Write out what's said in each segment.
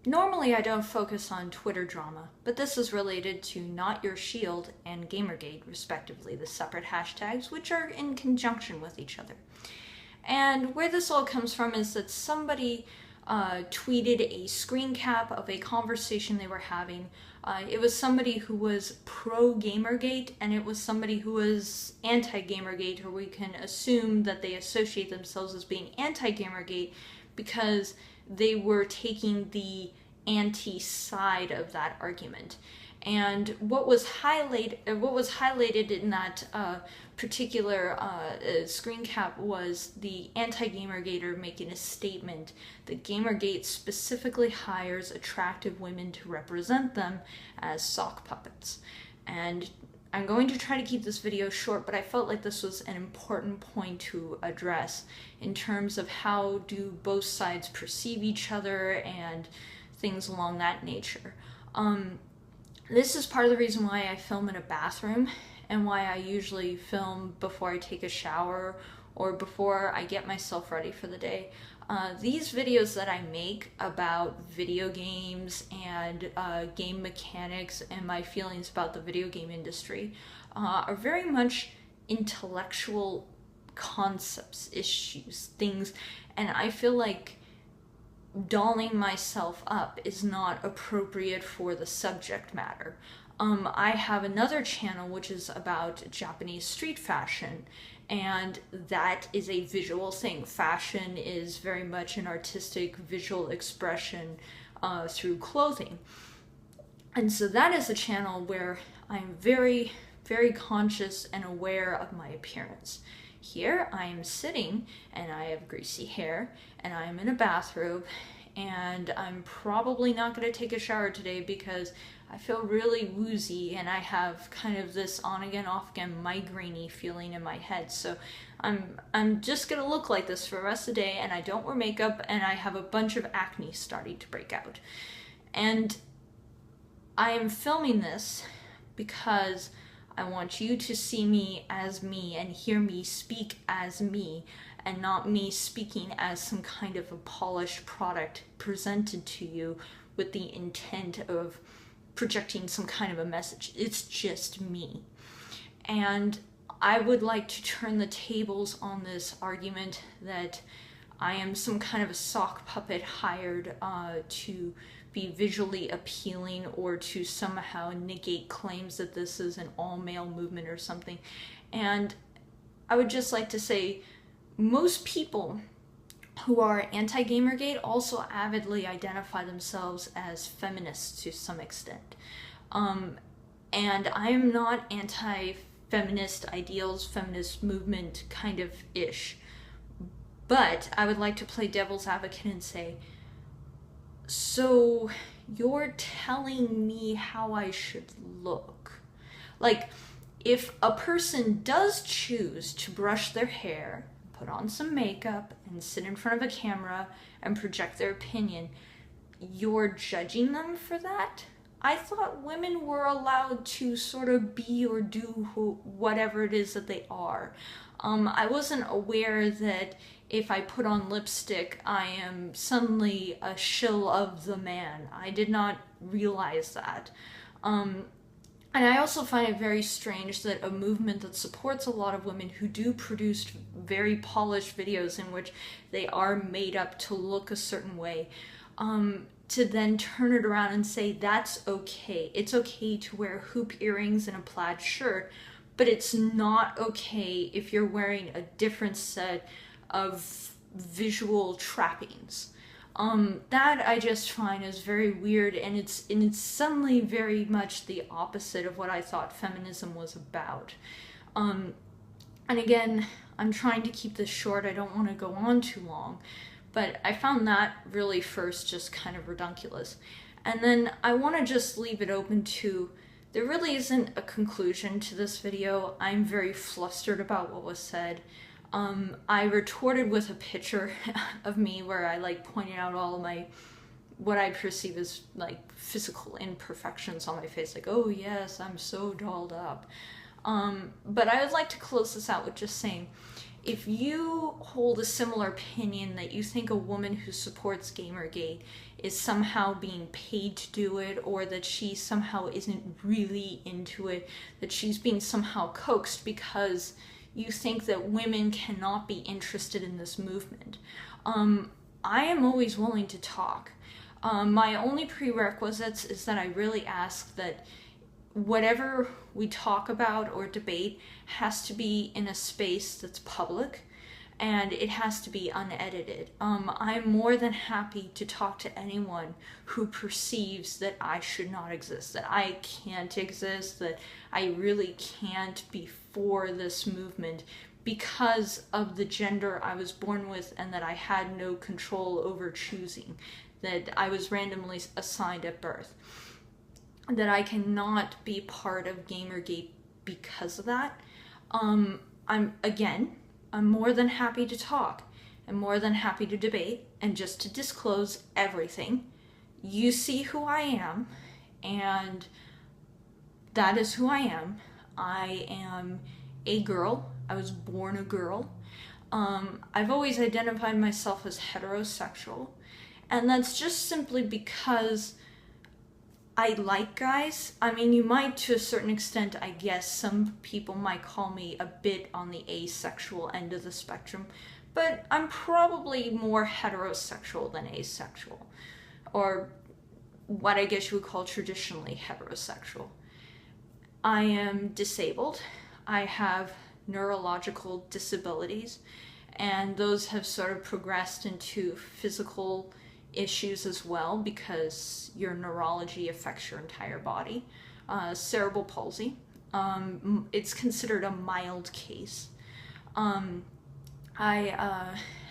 Normally, I don't focus on Twitter drama, but this is related to Not Your Shield and Gamergate, respectively, the separate hashtags, which are in conjunction with each other. And where this all comes from is that somebody tweeted a screen cap of a conversation they were having. It was somebody who was pro Gamergate, and it was somebody who was anti Gamergate, or we can assume that they associate themselves as being anti Gamergate because they were taking the anti side of that argument. And what was highlighted in that particular screen cap was the anti-Gamergater making a statement that Gamergate specifically hires attractive women to represent them as sock puppets. And I'm going to try to keep this video short, but I felt like this was an important point to address in terms of how do both sides perceive each other and things along that nature. This is part of the reason why I film in a bathroom and why I usually film before I take a shower or before I get myself ready for the day. These videos that I make about video games and game mechanics and my feelings about the video game industry are very much intellectual concepts, issues, things, and I feel like dolling myself up is not appropriate for the subject matter. I have another channel which is about Japanese street fashion, and that is a visual thing. Fashion is very much an artistic visual expression through clothing. And so that is a channel where I'm very, very conscious and aware of my appearance. Here I am sitting and I have greasy hair and I'm in a bathrobe and I'm probably not going to take a shower today because I feel really woozy and I have kind of this on again off again migraine-y feeling in my head. So I'm just going to look like this for the rest of the day, and I don't wear makeup and I have a bunch of acne starting to break out. And I am filming this because I want you to see me as me and hear me speak as me, and not me speaking as some kind of a polished product presented to you with the intent of projecting some kind of a message. It's just me. And I would like to turn the tables on this argument that I am some kind of a sock puppet hired to be visually appealing or to somehow negate claims that this is an all-male movement or something. And I would just like to say, most people who are anti-Gamergate also avidly identify themselves as feminists to some extent. And I am not anti-feminist ideals, feminist movement kind of ish. But I would like to play devil's advocate and say, so you're telling me how I should look? Like, if a person does choose to brush their hair, put on some makeup, and sit in front of a camera and project their opinion, you're judging them for that? I thought women were allowed to sort of be or do whatever it is that they are. I wasn't aware that if I put on lipstick, I am suddenly a shill of the man. I did not realize that. And I also find it very strange that a movement that supports a lot of women who do produce very polished videos in which they are made up to look a certain way, to then turn it around and say that's okay. It's okay to wear hoop earrings and a plaid shirt, but it's not okay if you're wearing a different set of visual trappings. That I just find is very weird, and it's suddenly very much the opposite of what I thought feminism was about. And again, I'm trying to keep this short. I don't want to go on too long, but I found that really first just kind of redunculous. And then I want to just leave it open to, there really isn't a conclusion to this video. I'm very flustered about what was said. I retorted with a picture of me where I pointed out all of my, what I perceive as physical imperfections on my face, oh yes, I'm so dolled up. But I would like to close this out with just saying, if you hold a similar opinion that you think a woman who supports Gamergate is somehow being paid to do it, or that she somehow isn't really into it, that she's being somehow coaxed because you think that women cannot be interested in this movement, I am always willing to talk. My only prerequisites is that I really ask that whatever we talk about or debate has to be in a space that's public, and it has to be unedited. I'm more than happy to talk to anyone who perceives that I should not exist, that I can't exist, that I really can't be for this movement because of the gender I was born with and that I had no control over choosing, that I was randomly assigned at birth, that I cannot be part of Gamergate because of that. I'm more than happy to talk. I'm more than happy to debate. And just to disclose everything, you see who I am, and that is who I am. I am a girl. I was born a girl. I've always identified myself as heterosexual, and that's just simply because I like guys. I mean, you might, to a certain extent, I guess some people might call me a bit on the asexual end of the spectrum, but I'm probably more heterosexual than asexual, or what I guess you would call traditionally heterosexual. I am disabled. I have neurological disabilities, and those have sort of progressed into physical issues as well, because your neurology affects your entire body. Cerebral palsy, it's considered a mild case. I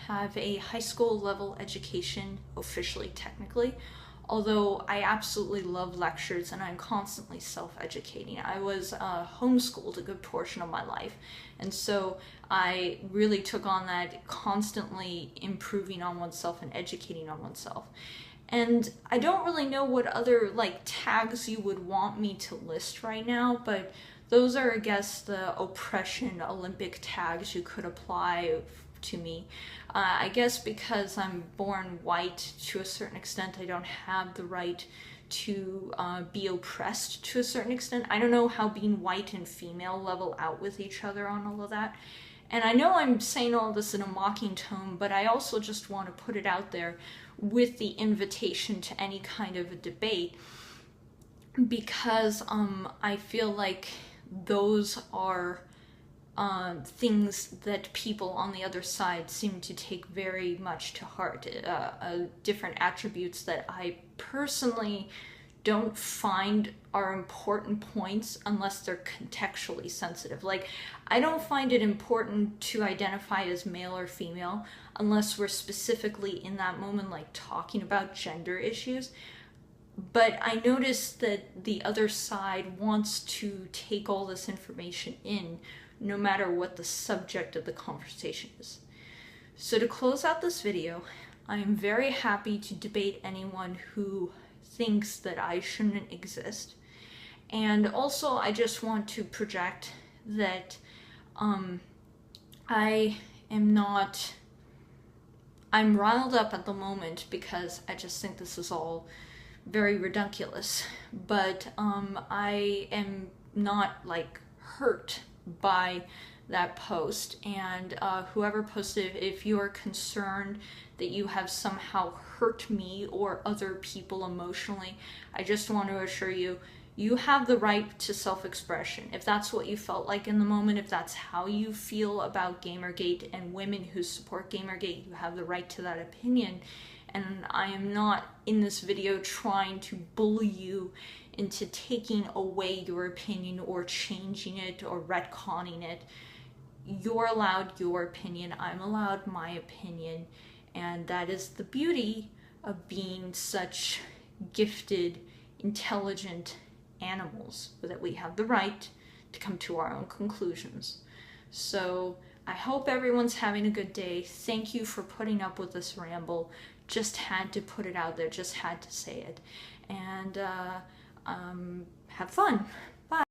have a high school level education, officially, technically, although I absolutely love lectures and I'm constantly self-educating. I was homeschooled a good portion of my life, and so I really took on that, constantly improving on oneself and educating on oneself. And I don't really know what other tags you would want me to list right now, but those are, I guess, the oppression Olympic tags you could apply to me. I guess because I'm born white, to a certain extent, I don't have the right to be oppressed to a certain extent. I don't know how being white and female level out with each other on all of that. And I know I'm saying all this in a mocking tone, but I also just want to put it out there with the invitation to any kind of a debate, because I feel like those are things that people on the other side seem to take very much to heart, different attributes that I personally don't find are important points unless they're contextually sensitive. I don't find it important to identify as male or female unless we're specifically in that moment talking about gender issues. But I noticed that the other side wants to take all this information in, no matter what the subject of the conversation is. So to close out this video, I am very happy to debate anyone who thinks that I shouldn't exist. And also, I just want to project that I'm riled up at the moment because I just think this is all very ridiculous, but I am not hurt by that post, and whoever posted it, if you are concerned that you have somehow hurt me or other people emotionally, I just want to assure you, you have the right to self-expression. If that's what you felt like in the moment, if that's how you feel about Gamergate and women who support Gamergate, you have the right to that opinion. And I am not in this video trying to bully you into taking away your opinion or changing it or retconning it. You're allowed your opinion, I'm allowed my opinion, and that is the beauty of being such gifted, intelligent animals, that we have the right to come to our own conclusions. So I hope everyone's having a good day. Thank you for putting up with this ramble. Just had to put it out there, just had to say it. And have fun.